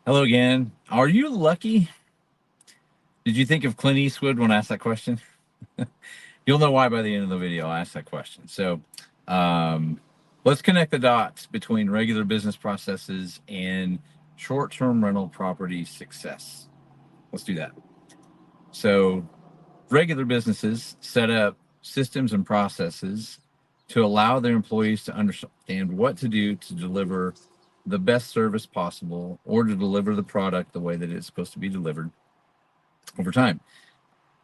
Hello again. Are you lucky? Did you think of Clint Eastwood when I asked that question? You'll know why by the end of the video I asked that question. Um, let's connect the dots between regular business processes and short-term rental property success. Let's do that. So, regular businesses set up systems and processes to allow their employees to understand what to do to deliver the best service possible or to deliver the product the way that it's supposed to be delivered over time.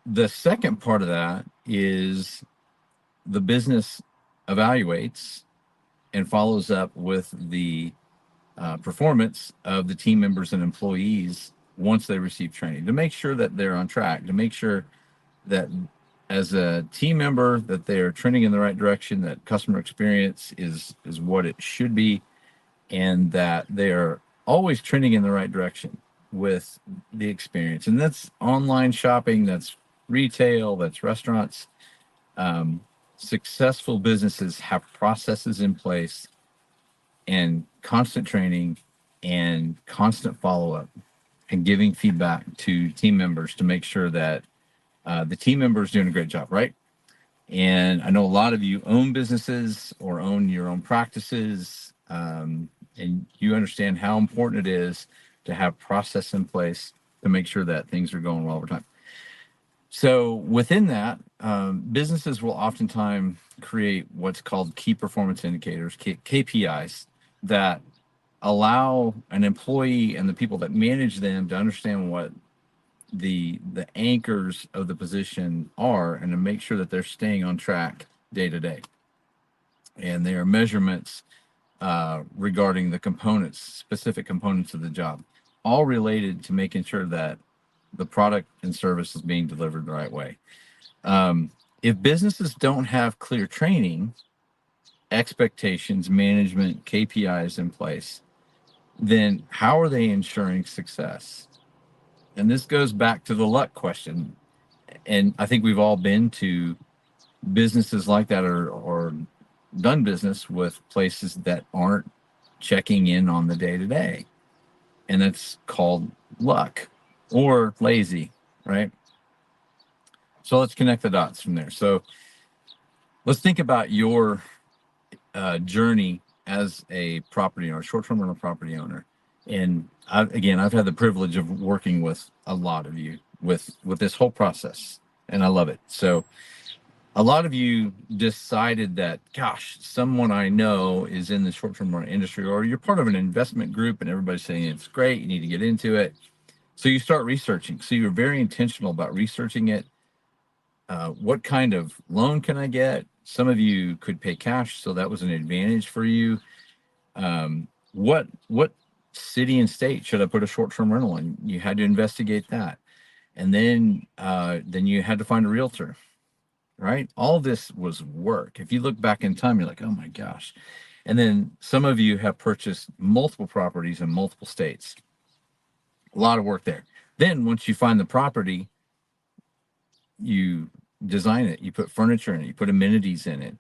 The second part of that is the business evaluates and follows up with the performance of the team members and employees once they receive training to make sure that they're on track, to make sure that as a team member that they're trending in the right direction, that customer experience is what it should be, and that they're always trending in the right direction with the experience. And that's online shopping, that's retail, that's restaurants. Um, Successful businesses have processes in place and constant training and constant follow up and giving feedback to team members to make sure that the team member is doing a great job, right? And I know a lot of you own businesses or own your own practices, and you understand how important it is to have process in place to make sure that things are going well over time. So within that, businesses will oftentimes create what's called key performance indicators, KPIs, that allow an employee and the people that manage them to understand what the anchors of the position are and to make sure that they're staying on track day to day. And there are measurements regarding the components, specific components of the job, all related to making sure that the product and service is being delivered the right way. If businesses don't have clear training, expectations, management, KPIs in place, then how are they ensuring success? And this goes back to the luck question. And I think we've all been to businesses like that or done business with places that aren't checking in on the day to day. And that's called luck or lazy, right? So let's connect the dots from there. So let's think about your journey as a property owner, short-term rental property owner. And I've had the privilege of working with a lot of you with this whole process, and I love it. So a lot of you decided that, gosh, someone I know is in the short-term rental industry, or you're part of an investment group and everybody's saying it's great, you need to get into it. So you start researching. So you're very intentional about researching it. What kind of loan can I get? Some of you could pay cash, so that was an advantage for you. What city and state should I put a short-term rental in? You had to investigate that, and then you had to find a realtor, right? All this was work. If you look back in time, you're like, oh my gosh. And then some of you have purchased multiple properties in multiple states. A lot of work there. Then once you find the property, you design it, you put furniture in it, you put amenities in it,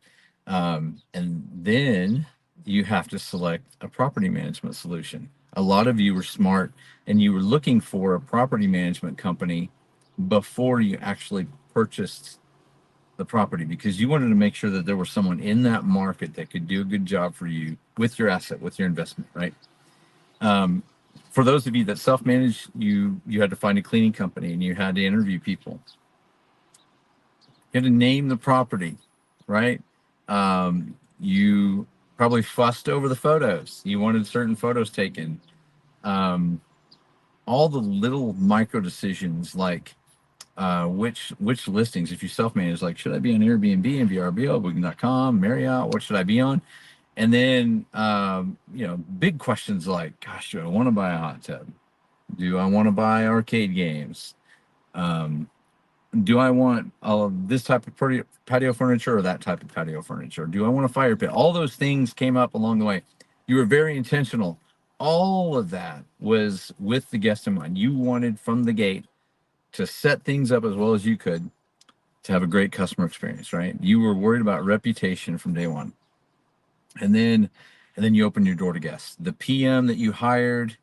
and then you have to select a property management solution. A lot of you were smart and you were looking for a property management company before you actually purchased the property because you wanted to make sure that there was someone in that market that could do a good job for you with your asset, with your investment, right? For those of you that self-manage, you had to find a cleaning company and you had to interview people. You had to name the property, right? You probably fussed over the photos. You wanted certain photos taken. Um, all the little micro decisions like which listings, if you self-manage, like should I be on Airbnb and VRBO, Booking.com, Marriott, what should I be on? And then big questions like, gosh, do I want to buy a hot tub? Do I want to buy arcade games? Um, do I want this type of patio furniture or that type of patio furniture? Do I want a fire pit? All those things came up along the way. You were very intentional. All of that was with the guest in mind. You wanted from the gate to set things up as well as you could to have a great customer experience, right? You were worried about reputation from day one. And then you open your door to guests. The PM that you hired,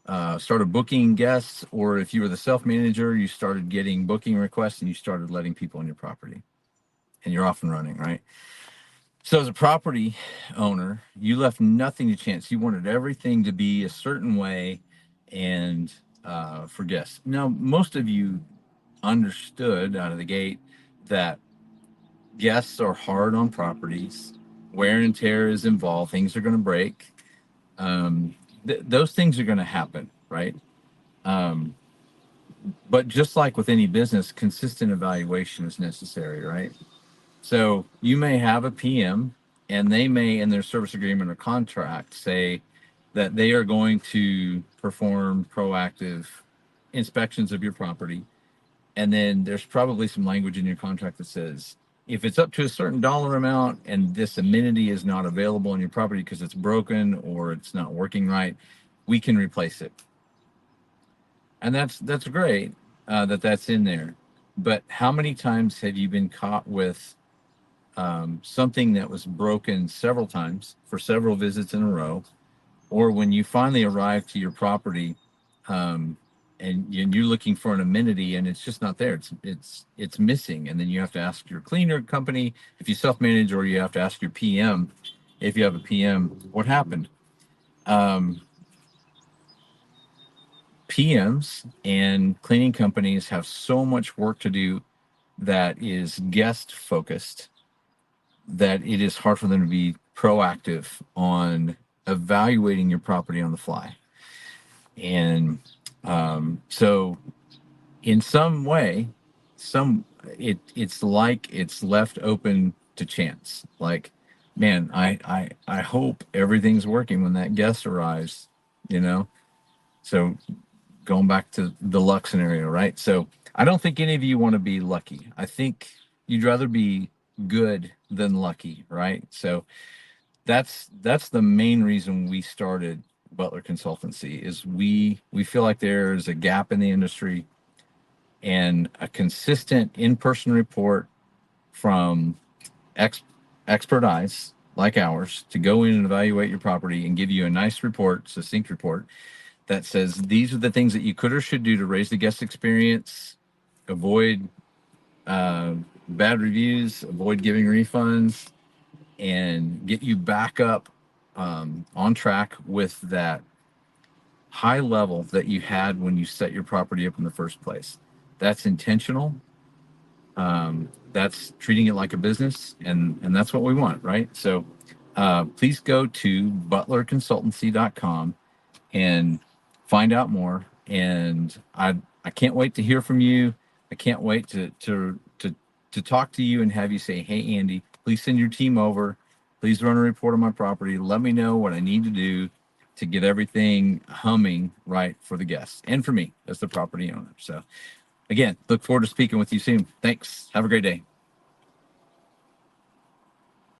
started booking guests, or if you were the self-manager, you started getting booking requests and you started letting people on your property and you're off and running, right? So as a property owner, you left nothing to chance. You wanted everything to be a certain way and for guests. Now, most of you understood out of the gate that guests are hard on properties. Wear and tear is involved. Things are going to break. Those things are going to happen, right? Um, but just like with any business, consistent evaluation is necessary, right? So you may have a PM and they may, in their service agreement or contract, say that they are going to perform proactive inspections of your property. And then there's probably some language in your contract that says, if it's up to a certain dollar amount and this amenity is not available on your property because it's broken or it's not working right, we can replace it. And that's great that's in there. But how many times have you been caught with something that was broken several times for several visits in a row, or when you finally arrive to your property and you're looking for an amenity and it's just not there, it's missing, and then you have to ask your cleaner company if you self-manage, or you have to ask your PM if you have a PM what happened. PMs and cleaning companies have so much work to do that is guest focused that it is hard for them to be proactive on evaluating your property on the fly. And so in some way, it's like it's left open to chance. Like, man, I hope everything's working when that guest arrives, you know? So going back to the luck scenario, right? So I don't think any of you want to be lucky. I think you'd rather be good than lucky, right? So that's the main reason we started Butler Consultancy. Is we feel like there's a gap in the industry, and a consistent in-person report from expert eyes like ours to go in and evaluate your property and give you a nice report, succinct report that says these are the things that you could or should do to raise the guest experience, avoid bad reviews, avoid giving refunds, and get you back up on track with that high level that you had when you set your property up in the first place. That's intentional. That's treating it like a business, and that's what we want, right? So please go to butlerconsultancy.com and find out more. And I can't wait to hear from you. I can't wait to talk to you and have you say, hey, Andy, please send your team over. Please run a report on my property. Let me know what I need to do to get everything humming right for the guests and for me as the property owner. So again, look forward to speaking with you soon. Thanks. Have a great day.